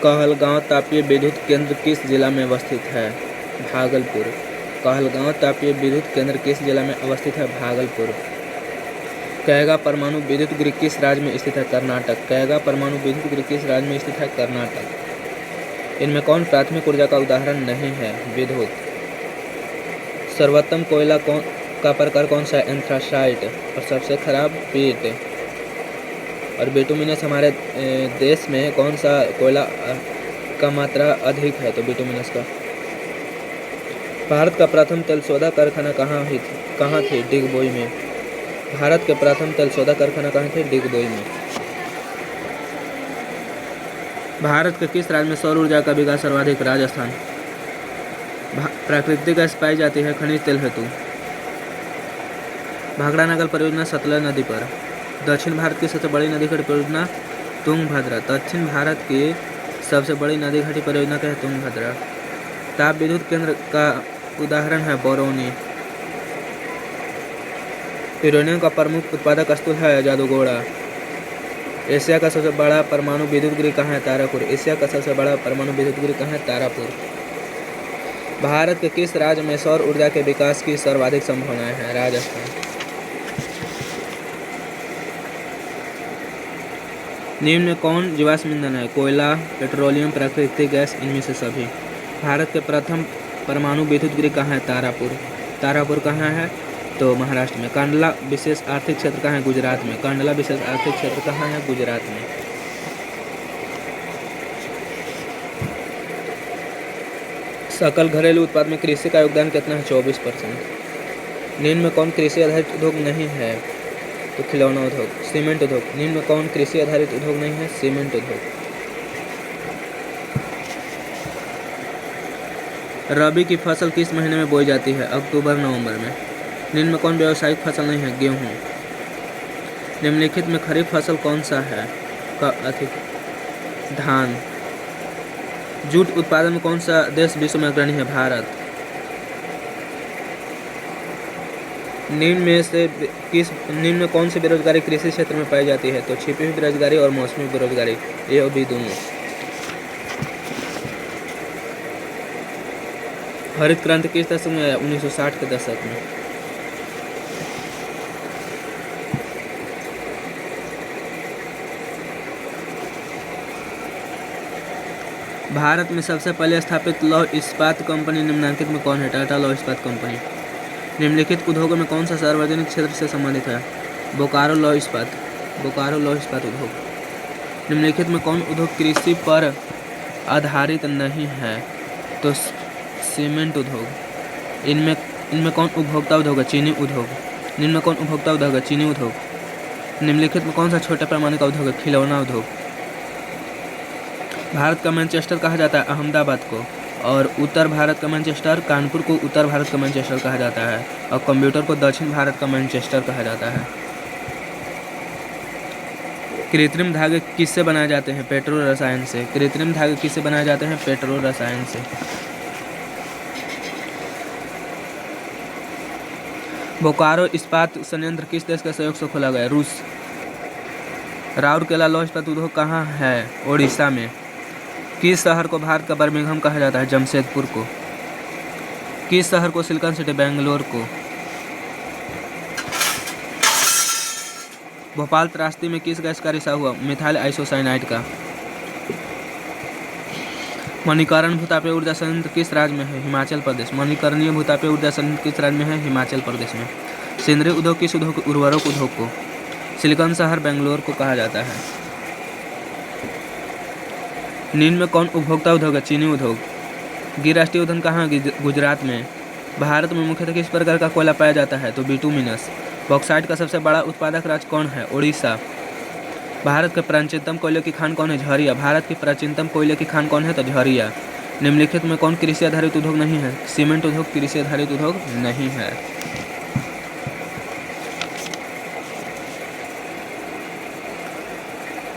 कहलगांव तापीय विद्युत केंद्र किस जिला में अवस्थित है? भागलपुर। कहलगांव तापीय विद्युत केंद्र किस जिला में अवस्थित है? भागलपुर। कैगा परमाणु विद्युत गृह किस राज्य में स्थित है? कर्नाटक। कैगा परमाणु विद्युत गृह किस राज्य में स्थित है? कर्नाटक। इनमें कौन प्राथमिक ऊर्जा का उदाहरण नहीं है? विद्युत। सर्वोत्तम कोयला का प्रकार कौन सा है? एंथ्रासाइट। और सबसे खराब पीट। और बिटुमिनस हमारे देश में कौन सा कोयला का मात्रा अधिक है? तो बिटुमिनस का। भारत का प्रथम तेल शोधक कारखाना कहाँ थे? डिगबोई में। भारत के प्रथम तेल शोधक कारखाना कहाँ थे? डिगबोई में। भारत के किस राज्य में सौर ऊर्जा का विकास सर्वाधिक? राजस्थान। प्राकृतिक गैस पाई जाती है खनिज तेल हेतु। भाखड़ा नगर परियोजना सतलज नदी पर। दक्षिण भारत की सबसे बड़ी नदी घाटी परियोजना तुंगभद्रा। दक्षिण भारत की सबसे बड़ी नदी घाटी परियोजना क्या है? तुंगभद्रा। ताप विद्युत केंद्र का उदाहरण है बरौनी। यूरेनियम का प्रमुख उत्पादक स्थल है जादूगोड़ा। एशिया का सबसे बड़ा परमाणु विद्युत गृह कहाँ है? तारापुर। एशिया का सबसे बड़ा परमाणु विद्युत गृह कहाँ है? तारापुर। भारत के किस राज्य में सौर ऊर्जा के विकास की सर्वाधिक संभावनाएं हैं? राजस्थान। निम्न में कौन जीवाश्म ईंधन है? कोयला, पेट्रोलियम, प्राकृतिक गैस, इनमें से सभी। भारत के प्रथम परमाणु विद्युत गृह कहाँ है? तारापुर। तारापुर कहाँ है? तो महाराष्ट्र में। कांडला विशेष आर्थिक क्षेत्र कहाँ है? गुजरात में। कांडला विशेष आर्थिक क्षेत्र कहाँ है? गुजरात में। सकल घरेलू उत्पाद में कृषि का योगदान कितना है? 24%। निम्न में कौन कृषि आधारित उद्योग नहीं है? तो खिलौना उद्योग। सीमेंट उद्योग। निम्न में कौन कृषि आधारित उद्योग नहीं है? सीमेंट उद्योग। रबी की फसल किस महीने में बोई जाती है? अक्टूबर नवंबर में। निम्न में कौन व्यावसायिक फसल नहीं है? गेहूँ। निम्नलिखित में खरीफ फसल कौन सा है? धान। जूट उत्पादन में कौन सा देश विश्व में अग्रणी है? भारत। निम्न में कौन सी बेरोजगारी कृषि क्षेत्र में पाई जाती है? तो छिपी हुई बेरोजगारी और मौसमी बेरोजगारी, ये और भी दोनों। हरित क्रांति किस दशक में आया? 1960 के दशक में। भारत में सबसे पहले स्थापित लौह इस्पात कंपनी निम्नलिखित में कौन है? टाटा लौह इस्पात कंपनी। निम्नलिखित उद्योगों में कौन सा सार्वजनिक क्षेत्र से संबंधित है? बोकारो लौह इस्पात। बोकारो लौह इस्पात उद्योग। निम्नलिखित में कौन उद्योग कृषि पर आधारित नहीं है? तो सीमेंट उद्योग। इनमें कौन उपभोक्ता उद्योग है? चीनी उद्योग। निम्न में कौन उपभोक्ता उद्योग है? चीनी उद्योग। निम्नलिखित में कौन सा छोटे पैमाने का उद्योग है? खिलौना उद्योग। भारत का मैनचेस्टर कहा जाता है अहमदाबाद को, और उत्तर भारत का मैनचेस्टर, कानपुर को उत्तर भारत का मैनचेस्टर कहा जाता है, और कंप्यूटर को दक्षिण भारत का मैनचेस्टर कहा जाता है। कृत्रिम धागे किससे बनाए जाते हैं? पेट्रो रसायन से। कृत्रिम धागे किससे बनाए जाते हैं? पेट्रो रसायन से। बोकारो इस्पात संयंत्र किस देश के सहयोग से खोला गया? रूस। राउरकेला लौह इस्पात उद्योग कहाँ है? ओडिशा में। किस शहर को भारत का बर्मिंघम कहा जाता है? जमशेदपुर को। किस शहर को सिलिकॉन सिटी? बेंगलोर को। भोपाल त्रासदी में किस गैस का रिसाव हुआ? मिथाइल आइसोसाइनाइड का। मणिकर्ण भूतापीय ऊर्जा संयंत्र किस राज्य में है? हिमाचल प्रदेश। मणिकर्णीय भूतापीय ऊर्जा संयंत्र किस राज्य में है? हिमाचल प्रदेश में। सेंद्रीय उद्योग किस उद्योग? उर्वरक उद्योग को। सिलिकॉन शहर बेंगलोर को कहा जाता है। निम्न में कौन उपभोक्ता उद्योग है? चीनी उद्योग। गिर राष्ट्रीय उद्यान कहाँ? गुजरात में। भारत में मुख्यतः किस प्रकार का कोयला पाया जाता है? तो बिटुमिनस। बॉक्साइट का सबसे बड़ा उत्पादक राज्य कौन है? ओडिशा। भारत के प्राचीनतम कोयले की खान कौन है? झरिया। भारत की प्राचीनतम कोयले की खान कौन है? तो झरिया। निम्नलिखित में कौन कृषि आधारित उद्योग नहीं है? सीमेंट उद्योग कृषि आधारित उद्योग नहीं है।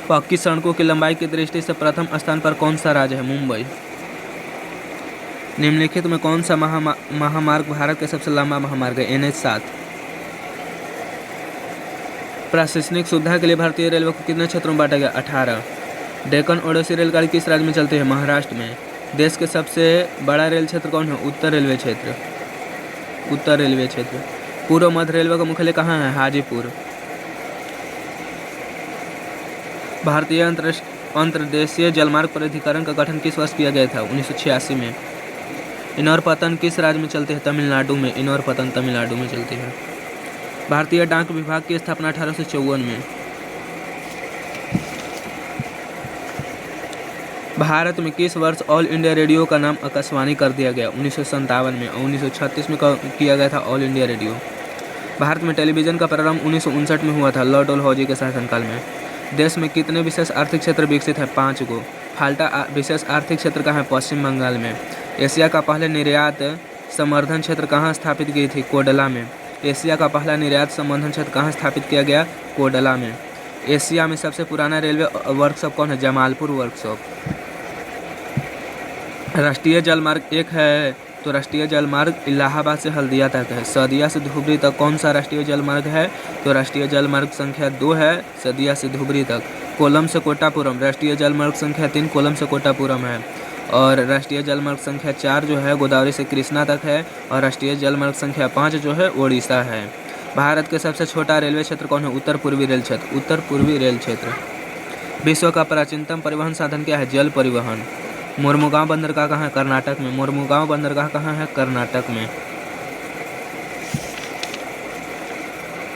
पक्की सड़कों की लंबाई की दृष्टि से प्रथम स्थान पर कौन सा राज्य है? मुंबई। निम्नलिखित में कौन सा महामार्ग भारत का सबसे लंबा महामार्ग है? NH 7। प्रशासनिक सुविधा के लिए भारतीय रेलवे को कितने क्षेत्रों में बांटा गया? 18। डेक्कन ओडिसी रेलगाड़ी किस राज्य में चलती है? महाराष्ट्र में। देश के सबसे बड़ा रेल क्षेत्र कौन है? उत्तर रेलवे क्षेत्र। उत्तर रेलवे क्षेत्र। पूर्व मध्य रेलवे का मुख्यालय कहाँ है? हाजीपुर। भारतीय अंतर्देशीय जलमार्ग प्राधिकरण का गठन किस वर्ष किया गया था? 1986 में। इनौर पतन किस राज्य में चलती है? तमिलनाडु में। इनौर पतन तमिलनाडु में चलती है। भारतीय डाक विभाग की स्थापना 1854 में। भारत में किस वर्ष ऑल इंडिया रेडियो का नाम आकाशवाणी कर दिया गया? 1957 में। और 1936 में किया गया था ऑल इंडिया रेडियो। भारत में टेलीविज़न का प्रारंभ 1959 में हुआ था, लॉर्ड डलहौजी के शासनकाल में। देश में कितने विशेष आर्थिक क्षेत्र विकसित है? 5 गो। फाल्टा विशेष आर्थिक क्षेत्र कहाँ है? पश्चिम बंगाल में। एशिया का पहले निर्यात संवर्धन क्षेत्र कहाँ स्थापित की थी? कोडला में। एशिया का पहला निर्यात संवर्धन क्षेत्र कहाँ स्थापित किया गया? कोडला में। एशिया में सबसे पुराना रेलवे वर्कशॉप कौन है? जमालपुर वर्कशॉप। राष्ट्रीय जलमार्ग 1 है तो राष्ट्रीय जलमार्ग इलाहाबाद से हल्दिया तक है। सदिया से धुबरी तक कौन सा राष्ट्रीय जलमार्ग है? तो राष्ट्रीय जलमार्ग संख्या 2 है, सदिया से धुबरी तक। कोल्लम से कोट्टापुरम राष्ट्रीय जलमार्ग संख्या 3 कोल्लम से कोट्टापुरम है। और राष्ट्रीय जलमार्ग संख्या 4 जो है गोदावरी से कृष्णा तक है। और राष्ट्रीय जलमार्ग संख्या 5 जो है ओडिशा है। भारत के सबसे छोटा रेलवे क्षेत्र कौन है? उत्तर पूर्वी रेल क्षेत्र। उत्तर पूर्वी रेल क्षेत्र। विश्व का प्राचीनतम परिवहन साधन क्या है? जल परिवहन। मोरमुगांव बंदरगाह कहाँ है? कर्नाटक में। मोरमुगांव बंदरगाह कहाँ है? कर्नाटक में।